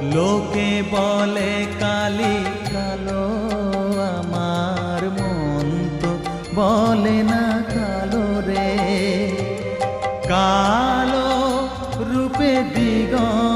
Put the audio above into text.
লোকে বলে কালি কালো, আমার মন তো বলে না কালো রে। কালো রূপে দিগন্ত